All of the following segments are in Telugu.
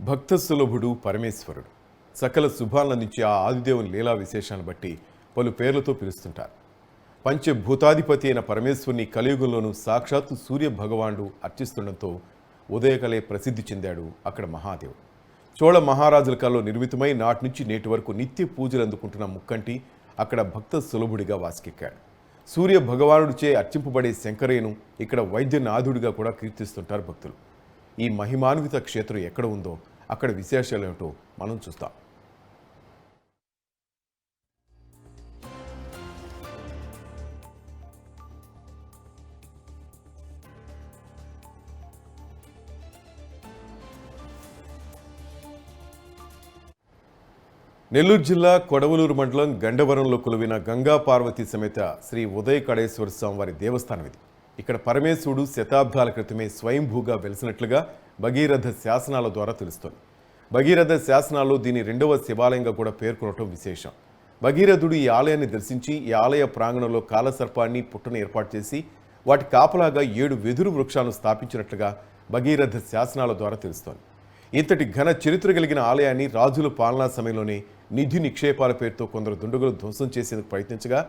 భక్త సులభుడు పరమేశ్వరుడు సకల శుభాలందించే ఆ ఆదిదేవుని లీలా విశేషాన్ని బట్టి పలు పేర్లతో పిలుస్తుంటారు. పంచభూతాధిపతి అయిన పరమేశ్వరుని కలియుగంలోనూ సాక్షాత్తు సూర్య భగవానుడు అర్చిస్తుండటంతో ఉదయకలే ప్రసిద్ధి చెందాడు అక్కడ మహాదేవుడు. చోళ మహారాజుల కాలంలో నిర్మితమై నాటి నుంచి నేటి వరకు నిత్య పూజలు అందుకుంటున్న ముక్కంటి అక్కడ భక్త సులభుడిగా వాసికెక్కాడు. సూర్య భగవానుడిచే అర్చింపబడే శంకరేను ఇక్కడ వైద్యనాథుడిగా కూడా కీర్తిస్తుంటారు భక్తులు. ఈ మహిమాన్విత క్షేత్రం ఎక్కడ ఉందో అక్కడ విశేషాలు ఏమిటో మనం చూస్తాం. నెల్లూరు జిల్లా కొడవలూరు మండలం గండవరంలో కొలువైన గంగా పార్వతీ సమేత శ్రీ ఉదయ కళేశ్వర స్వామివారి దేవస్థానం ఇది. ఇక్కడ పరమేశ్వరుడు శతాబ్దాల క్రితమే స్వయంభూగా వెలిసినట్లుగా భగీరథ శాసనాల ద్వారా తెలుస్తోంది. భగీరథ శాసనాల్లో దీని రెండవ శివాలయంగా కూడా పేర్కొనటం విశేషం. భగీరథుడు ఈ ఆలయాన్ని దర్శించి ఈ ఆలయ ప్రాంగణంలో కాలసర్పాన్ని పుట్టను ఏర్పాటు చేసి వాటి కాపలాగా 7 వెదురు వృక్షాలను స్థాపించినట్లుగా భగీరథ శాసనాల ద్వారా తెలుస్తోంది. ఇంతటి ఘన చరిత్ర కలిగిన ఆలయాన్ని రాజుల పాలనా సమయంలోనే నిధి నిక్షేపాల పేరుతో కొందరు దుండగులు ధ్వంసం చేసేందుకు ప్రయత్నించగా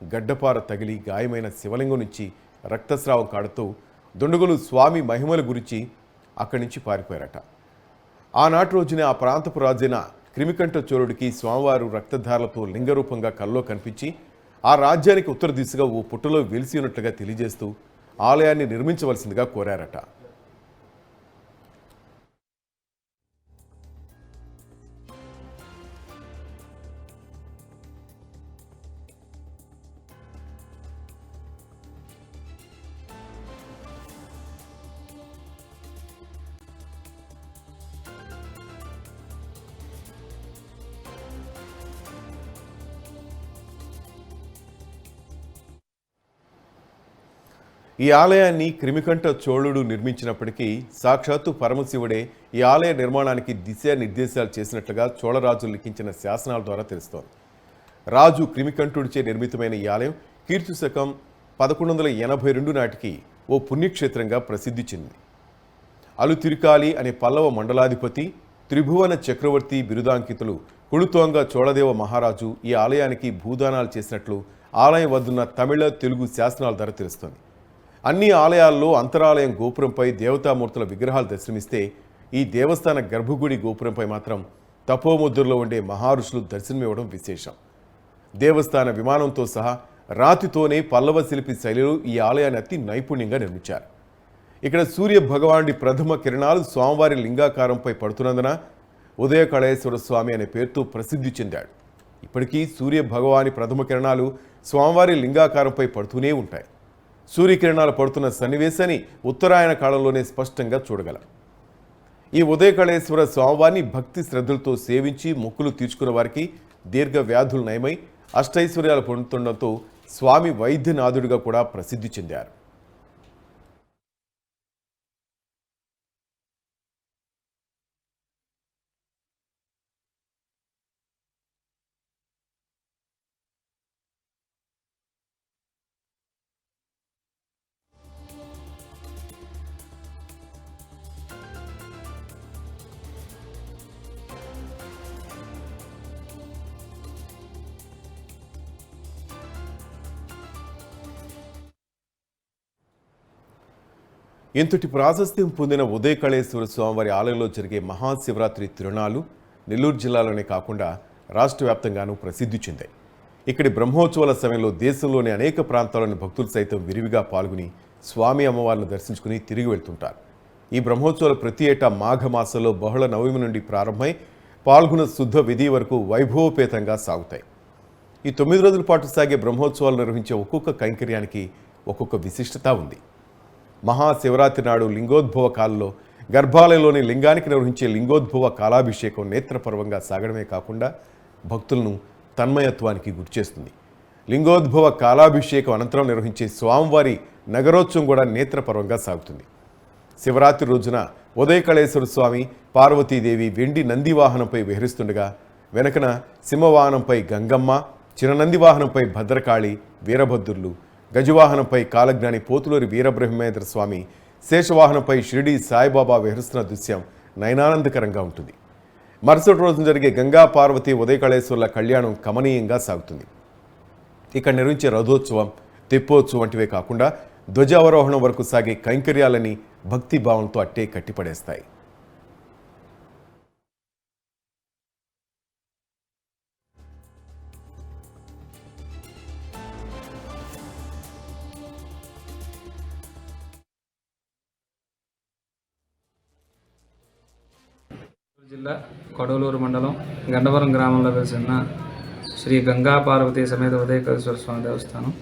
గడ్డపార తగిలి గాయమైన శివలింగం నుంచి రక్తస్రావం కాడుతూ దుండగులు స్వామి మహిమల గురించి అక్కడి నుంచి పారిపోయారట. ఆనాటి రోజున ఆ ప్రాంతపు రాజైన క్రిమికంఠ చోళుడికి స్వామివారు రక్తధారలతో లింగరూపంగా కల్లో కనిపించి ఆ రాజ్యానికి ఉత్తర దిశగా ఓ పుట్టలో వెలిసి ఉన్నట్లుగా తెలియజేస్తూ ఆలయాన్ని నిర్మించవలసిందిగా కోరారట. ఈ ఆలయాన్ని క్రిమికంఠ చోళుడు నిర్మించినప్పటికీ సాక్షాత్తు పరమశివుడే ఈ ఆలయ నిర్మాణానికి దిశానిర్దేశాలు చేసినట్లుగా చోళరాజులు లిఖించిన శాసనాల ద్వారా తెలుస్తోంది. రాజు క్రిమికంఠుడిచే నిర్మితమైన ఈ ఆలయం కీర్తి శకం 1182 నాటికి ఓ పుణ్యక్షేత్రంగా ప్రసిద్ధి చెందింది. అలుతిరికాలి అనే పల్లవ మండలాధిపతి త్రిభువన చక్రవర్తి బిరుదాంకితులు కుళుతోంగ చోళదేవ మహారాజు ఈ ఆలయానికి భూదానాలు చేసినట్లు ఆలయం వద్దున్న తమిళ తెలుగు శాసనాల ద్వారా తెలుస్తోంది. అన్ని ఆలయాల్లో అంతరాలయం గోపురంపై దేవతామూర్తుల విగ్రహాలు దర్శనమిస్తే ఈ దేవస్థాన గర్భగుడి గోపురంపై మాత్రం తపోముద్రలో ఉండే మహారుషులు దర్శనమివ్వడం విశేషం. దేవస్థాన విమానంతో సహా రాతితోనే పల్లవ శిల్పి శైలిలో ఈ ఆలయాన్ని అతి నైపుణ్యంగా నిర్మించారు. ఇక్కడ సూర్య భగవానుడి ప్రథమ కిరణాలు స్వామివారి లింగాకారంపై పడుతున్నందున ఉదయ కళేశ్వర స్వామి అనే పేరుతో ప్రసిద్ధి చెందాడు. ఇప్పటికీ సూర్య భగవాని ప్రథమ కిరణాలు స్వామివారి లింగాకారంపై పడుతూనే ఉంటాయి. సూర్యకిరణాలు పడుతున్న సన్నివేశాన్ని ఉత్తరాయణ కాలంలోనే స్పష్టంగా చూడగలం. ఈ ఉదయకళేశ్వర స్వామివారిని భక్తి శ్రద్ధలతో సేవించి మొక్కులు తీర్చుకున్న వారికి దీర్ఘ వ్యాధులు నయమై అష్టైశ్వర్యాలు పొందుతుండటంతో స్వామి వైద్యనాథుడిగా కూడా ప్రసిద్ధి చెందారు. ఇంతటి ప్రాశస్త్యం పొందిన ఉదయ కళేశ్వర స్వామివారి ఆలయంలో జరిగే మహాశివరాత్రి తిరునాళ్లు నెల్లూరు జిల్లాలోనే కాకుండా రాష్ట్ర వ్యాప్తంగానూ ప్రసిద్ధి చెందాయి. ఇక్కడి బ్రహ్మోత్సవాల సమయంలో దేశంలోని అనేక ప్రాంతాల్లోని భక్తులు సైతం విరివిగా పాల్గొని స్వామి అమ్మవారిని దర్శించుకుని తిరిగి వెళ్తుంటారు. ఈ బ్రహ్మోత్సవాలు ప్రతి ఏటా మాఘమాసంలో బహుళ నవమి నుండి ప్రారంభమై పాల్గొన శుద్ధ విధి వరకు వైభవోపేతంగా సాగుతాయి. ఈ 9 రోజుల పాటు సాగే బ్రహ్మోత్సవాలు నిర్వహించే ఒక్కొక్క కైంకర్యానికి ఒక్కొక్క విశిష్టత ఉంది. మహాశివరాత్రి నాడు లింగోద్భవ కాలంలో గర్భాలయంలోని లింగానికి నిర్వహించే లింగోద్భవ కాలాభిషేకం నేత్రపర్వంగా సాగడమే కాకుండా భక్తులను తన్మయత్వానికి గురిచేస్తుంది. లింగోద్భవ కాలాభిషేకం అనంతరం నిర్వహించే స్వామివారి నగరోత్సవం కూడా నేత్రపర్వంగా సాగుతుంది. శివరాత్రి రోజున ఉదయ కళేశ్వర స్వామి పార్వతీదేవి వెండి నందివాహనంపై విహరిస్తుండగా వెనకన సింహవాహనంపై గంగమ్మ, చిన్ననందివాహనంపై భద్రకాళి, వీరభద్రులు, గజవాహనంపై కాలజ్ఞాని పోతులూరి వీరబ్రహ్మేంద్ర స్వామి, శేషవాహనంపై షిరిడి సాయిబాబా విహరిస్తున్న దృశ్యం నయనానందకరంగా ఉంటుంది. మరుసటి రోజున జరిగే గంగా పార్వతి ఉదయకాళేశ్వర్ల కళ్యాణం కమనీయంగా సాగుతుంది. ఇక్కడ నిర్వహించే రథోత్సవం, తెప్పోత్సవం వంటివే కాకుండా ధ్వజావరోహణం వరకు సాగే కైంకర్యాలని భక్తిభావంతో అట్టే కట్టిపడేస్తాయి. జిల్లా కొడవలూరు మండలం గండవరం గ్రామంలో వెలిసిన శ్రీ గంగా పార్వతీ సమేత ఉదయకేశ్వర స్వామి దేవస్థానం.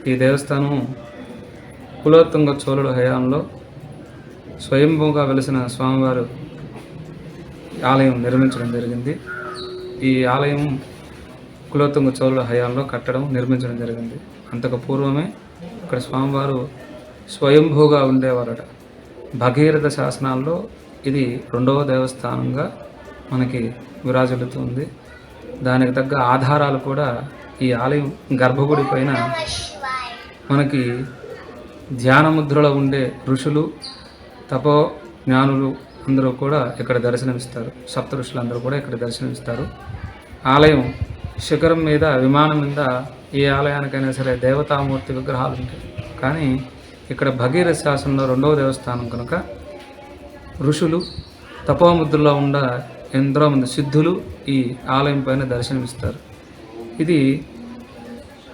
ఈ దేవస్థానం కులోత్తుంగ చోళుల హయాంలో స్వయంభూగా వెలిసిన స్వామివారు ఆలయం నిర్మించడం జరిగింది. ఈ ఆలయం కులోత్తుంగ చోళుల హయాంలో నిర్మించడం జరిగింది. అంతకు పూర్వమే ఇక్కడ స్వామివారు స్వయంభూగా ఉండేవారట. భగీరథ శాసనాల్లో ఇది 2వ దేవస్థానంగా మనకి విరాజిల్లుతుంది. దానికి తగ్గ ఆధారాలు కూడా ఈ ఆలయం గర్భగుడి పైన మనకి ధ్యానముద్రలో ఉండే ఋషులు, తపో జ్ఞానులు అందరూ కూడా ఇక్కడ దర్శనమిస్తారు. సప్త ఋషులు అందరూ కూడా ఇక్కడ దర్శనమిస్తారు. ఆలయం శిఖరం మీద, విమానం మీద ఏ ఆలయానికైనా సరే దేవతామూర్తి విగ్రహాలు ఉంటాయి. కానీ ఇక్కడ భగీరథ శాసనంలో 2వ దేవస్థానం కనుక ఋషులు, తపోముద్రలో ఉన్న ఎంతో మంది సిద్ధులు ఈ ఆలయం పైన దర్శనమిస్తారు. ఇది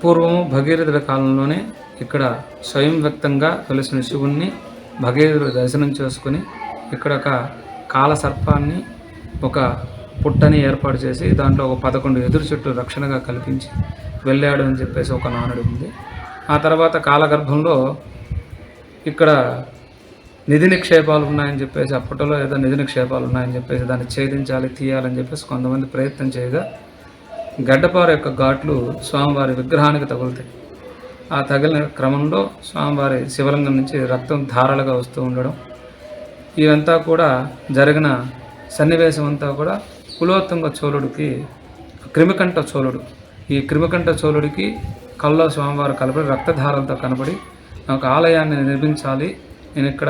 పూర్వము భగీరథుల కాలంలోనే ఇక్కడ స్వయం వ్యక్తంగా వెలిసిన శివుణ్ణి భగీరథుడు దర్శనం చేసుకుని ఇక్కడ ఒక కాలసర్పాన్ని, ఒక పుట్టని ఏర్పాటు చేసి దాంట్లో ఒక 11 ఎదురు చెట్లు రక్షణగా కల్పించి వెళ్ళాడు అని చెప్పేసి ఒక నానుడి ఉంది. ఆ తర్వాత కాలగర్భంలో ఇక్కడ నిధి నిక్షేపాలు ఉన్నాయని చెప్పేసి, అప్పట్లో ఏదో నిధి నిక్షేపాలు ఉన్నాయని చెప్పేసి దాన్ని ఛేదించాలి, తీయాలని చెప్పేసి కొంతమంది ప్రయత్నం చేయగా గడ్డపార యొక్క ఘాట్లు స్వామివారి విగ్రహానికి తగులుతాయి. ఆ తగిలిన క్రమంలో స్వామివారి శివలింగం నుంచి రక్తం ధారలుగా వస్తూ ఉండడం, ఇదంతా కూడా జరిగిన సన్నివేశం అంతా కూడా కులోత్తుంగ చోళుడికి, క్రిమికంఠ చోళుడు, ఈ క్రిమికంఠ చోళుడికి కల్లో స్వామివారు కలపడి రక్తధారలతో కనబడి ఒక ఆలయాన్ని నిర్మించాలి, నేను ఇక్కడ